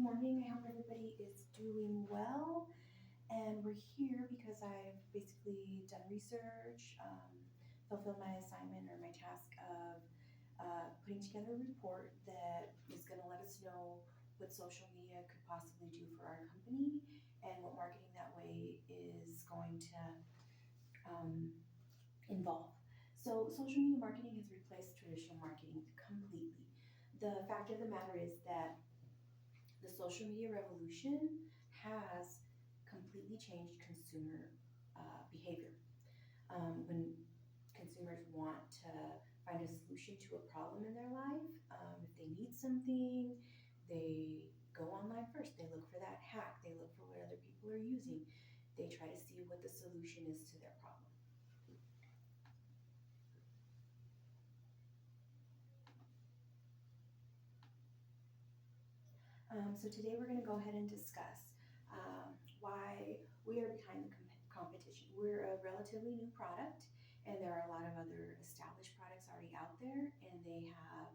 morning. I hope everybody is doing well. And we're here because I've basically done research, fulfilled my assignment or my task of putting together a report that is going to let us know what social media could possibly do for our company and what marketing that way is going to um, involve. So, social media marketing has replaced traditional marketing completely. The fact of the matter is that the social media revolution has completely changed consumer behavior. When consumers want to find a solution to a problem in their life, if they need something, they go online first. They look for that hack, they look for what other people are using, they try to see what the solution is to their problem. So today we're going to go ahead and discuss why we are behind the competition. We're a relatively new product, and there are a lot of other established products already out there, and they have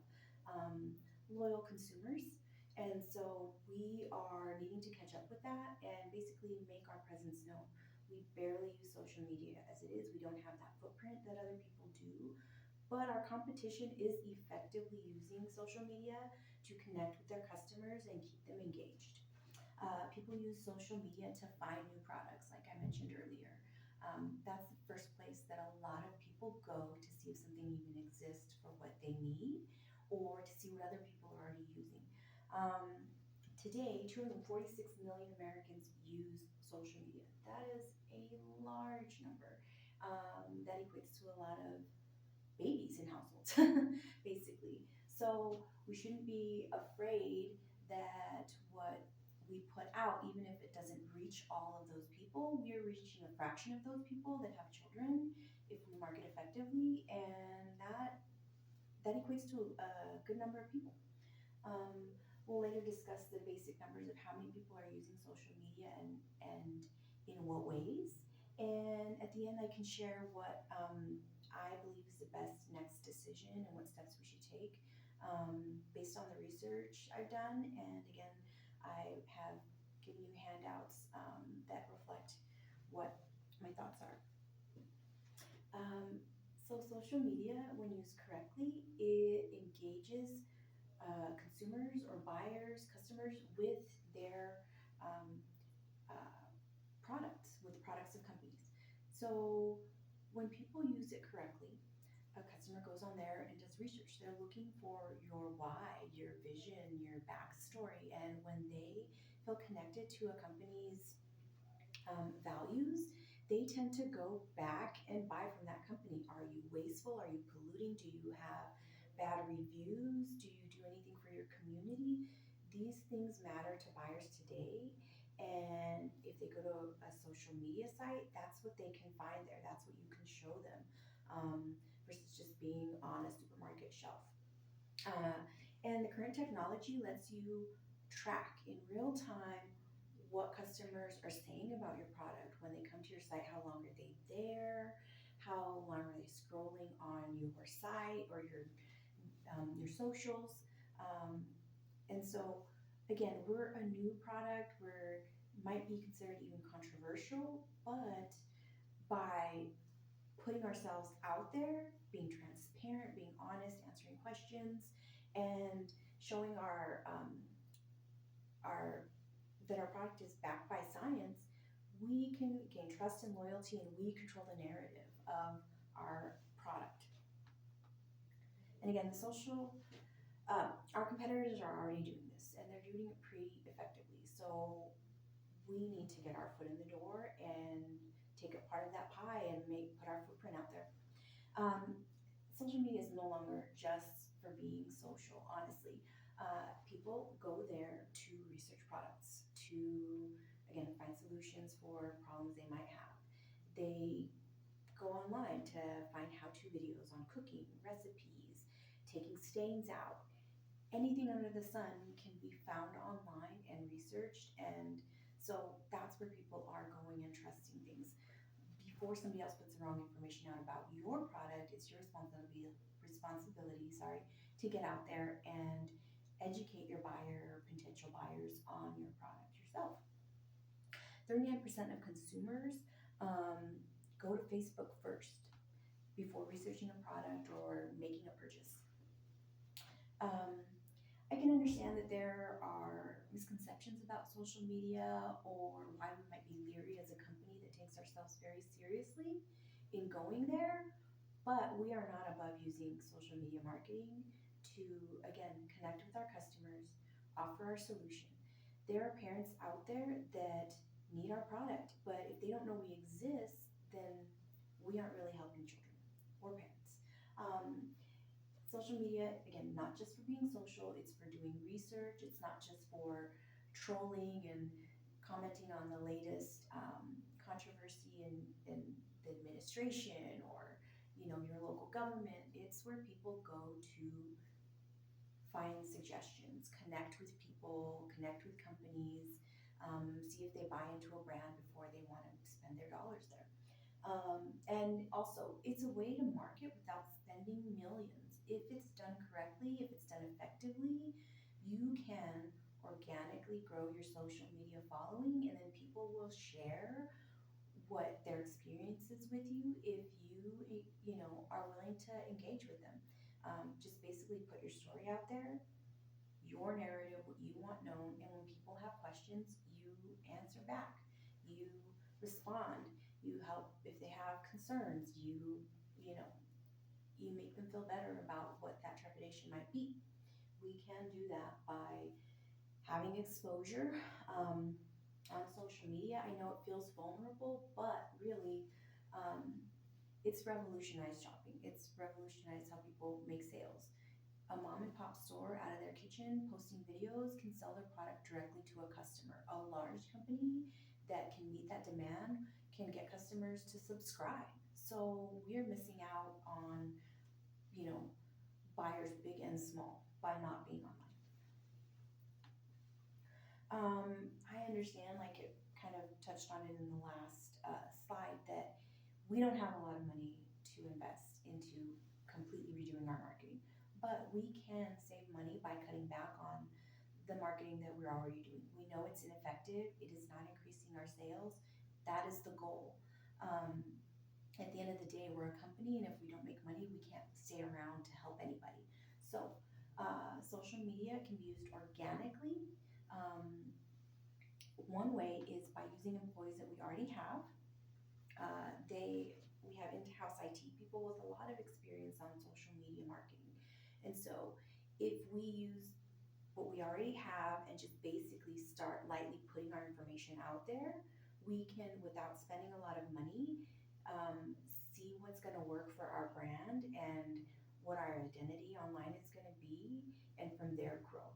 loyal consumers. And so we are needing to catch up with that and basically make our presence known. We barely use social media as it is. We don't have that footprint that other people do, but our competition is effectively using social media to connect with their customers and keep them engaged. People use social media to find new products, like I mentioned earlier. That's the first place that a lot of people go to see if something even exists for what they need or to see what other people are already using. Today, 246 million Americans use social media. That is a large number. That equates to a lot of babies in households, basically. So we shouldn't be afraid that what we put out, even if it doesn't reach all of those people, we are reaching a fraction of those people that have children if we market effectively, and that equates to a good number of people. Um, we'll later discuss the basic numbers of how many people are using social media and in what ways. And at the end, I can share what I believe is the best next decision and what steps we should take based on the research I've done. And again, I have given you handouts that reflect what my thoughts are. Um, so, social media, when used correctly, it engages consumers or buyers, customers with their um, uh, products, with products of companies. So when people use it correctly, a customer goes on there and does research. They're looking for your why, your vision, your backstory. And when they feel connected to a company's values, they tend to go back and buy from that company. Are you wasteful? Are you polluting? Do you have bad reviews? Do you do anything for your community? These things matter to buyers today. And if they go to a social media site, that's what they can find there. That's what you can show them versus just being on a supermarket shelf. Uh, and the current technology lets you track in real time what customers are saying about your product when they come to your site. How long are they there? How long are they scrolling on your site or your socials? Um, and so, again, we're a new product. We're might be considered even controversial, but by putting ourselves out there, being transparent, being honest, answering questions, and showing our that our product is backed by science, we can gain trust and loyalty, and we control the narrative of our product. And again, our competitors are already doing this, and they're doing it pretty effectively. So we need to get our foot in the door and take a part of that pie and put our footprint out there. Um, Social media is no longer just for being social, honestly. People go there to research products, to, again, find solutions for problems they might have. They go online to find how to videos on cooking, recipes, taking stains out. Anything under the sun can be found online and researched, and so that's where people are going and trusting things before somebody else puts the wrong information out about your product. It's your responsibility, to get out there and educate your buyer or potential buyers on your product yourself. 39% of consumers go to Facebook first before researching a product or making a purchase. I can understand that there are misconceptions about social media or why we might be leery as a company that takes ourselves very seriously in going there, but we are not above using social media marketing to, again, connect with our customers, offer our solution. There are parents out there that need our product, but if they don't know we exist, then we aren't really helping children or parents. Social media, again, not just for being social, it's for doing research. It's not just for trolling and commenting on the latest controversy in the administration or, your local government. It's where people go to find suggestions, connect with people, connect with companies, see if they buy into a brand before they want to spend their dollars there. And also, it's a way to market without spending millions. If it's done correctly, if it's done effectively, you can organically grow your social media following, and then people will share what their experience is with you if you are willing to engage with them. Just basically put your story out there, your narrative, what you want known, and when people have questions, you answer back. You respond. You help if they have concerns. You make them feel better about what that trepidation might be. We can do that by having exposure on social media. I know it feels vulnerable, but really, it's revolutionized shopping. It's revolutionized how people make sales. A mom and pop store out of their kitchen posting videos can sell their product directly to a customer. A large company that can meet that demand can get customers to subscribe. So we're missing out on, buyers big and small by not being online. I understand, like it kind of touched on it in the last slide, that we don't have a lot of money to invest into completely redoing our marketing, but we can save money by cutting back on the marketing that we're already doing. We know it's ineffective. It is not increasing our sales. That is the goal. At the end of the day, we're a company, and if we don't make money, we can't stay around to help anybody. So social media can be used organically. One way is by using employees that we already have. We have in-house IT people with a lot of experience on social media marketing. And so if we use what we already have and just basically start lightly putting our information out there, we can, without spending a lot of money, see what's going to work for our brand and what our identity online is going to be, and from there grow.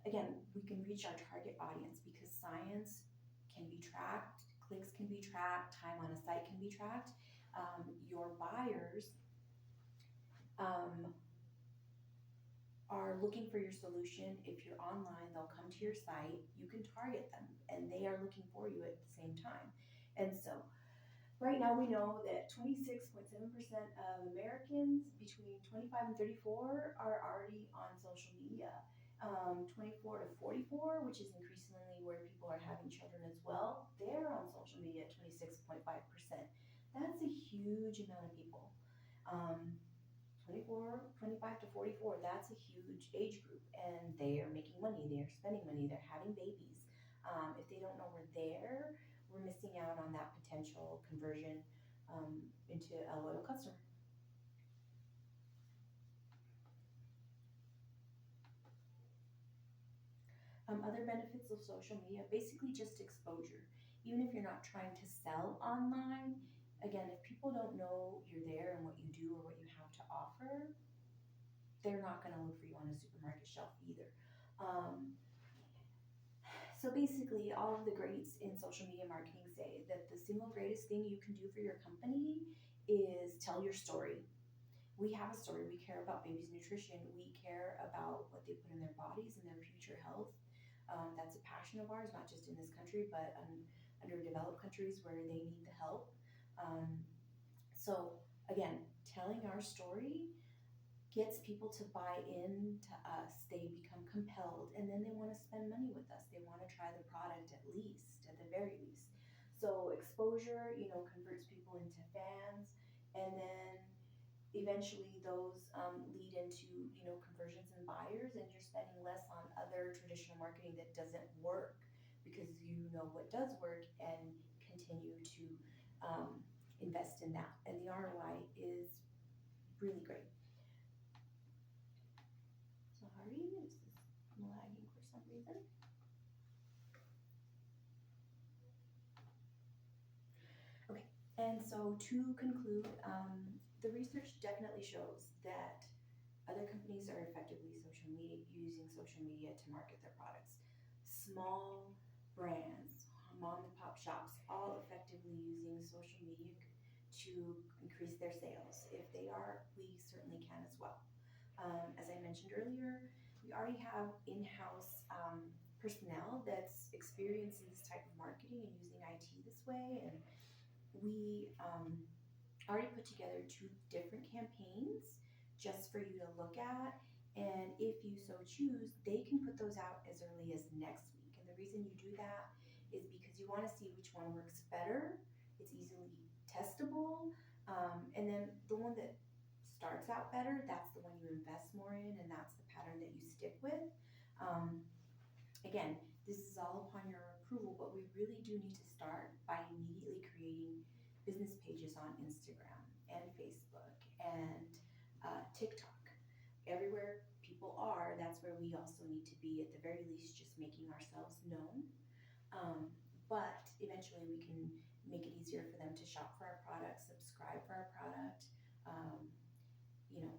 Again, we can reach our target audience because science can be tracked, clicks can be tracked, time on a site can be tracked. Your buyers are looking for your solution. If you're online, they'll come to your site, you can target them, and they are looking for you at the same time. And so right now we know that 26.7% of Americans between 25 and 34 are already on social media. 24 to 44, which is increasingly where people are having children as well, they're on social media at 26.5%. That's a huge amount of people. 25 to 44, that's a huge age group, and they are making money, they are spending money, they're having babies. If they don't know we're there, we're missing out on that potential conversion into a loyal customer. Other benefits of social media, basically just exposure. Even if you're not trying to sell online, again, if people don't know you're there and what you do or what you have to offer, they're not going to look for you on a supermarket shelf either. So basically, all of the greats in social media marketing say that the single greatest thing you can do for your company is tell your story. We have a story. We care about babies' nutrition. We care about what they put in their bodies and their future health. That's a passion of ours, not just in this country, but underdeveloped countries where they need the help. So again, telling our story gets people to buy into us. They become compelled, and then they want to spend money with us. They want to try the product at least, at the very least. So exposure, converts people into fans, and then eventually those lead into conversions and buyers, and you're spending less on other traditional marketing that doesn't work because you know what does work and continue to invest in that, and the ROI is really great. Sorry, this is lagging for some reason. Okay, and so to conclude, the research definitely shows that other companies are effectively using social media to market their products. Small brands, mom and pop shops, all effectively using social media to increase their sales. If they are, we certainly can as well. As I mentioned earlier, we already have in-house personnel that's experienced in this type of marketing and using IT this way, and we already put together 2 different campaigns just for you to look at. And if you so choose, they can put those out as early as next week. And the reason you do that is because you want to see which one works better. It's easily testable. And then the one that starts out better, that's the one you invest more in, and that's the pattern that you stick with. Um, Again, this is all upon your approval, but we really do need to start by immediately creating business pages on Instagram and Facebook and TikTok. Everywhere people are, that's where we also need to be, at the very least, just making ourselves known. But eventually, we can make it easier for them to shop for our product, subscribe for our product,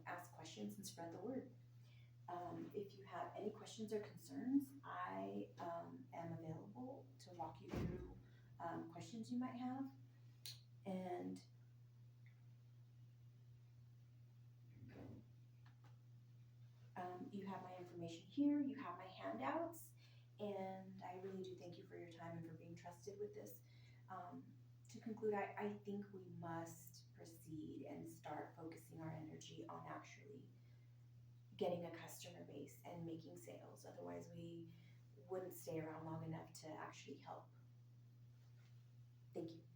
ask questions and spread the word. If you have any questions or concerns, I am available to walk you through questions you might have. And you have my information here, you have my handouts, and I really do thank you for your time and for being trusted with this. To conclude, I think we must proceed and start focusing our energy on actually getting a customer base and making sales. Otherwise, we wouldn't stay around long enough to actually help. Thank you.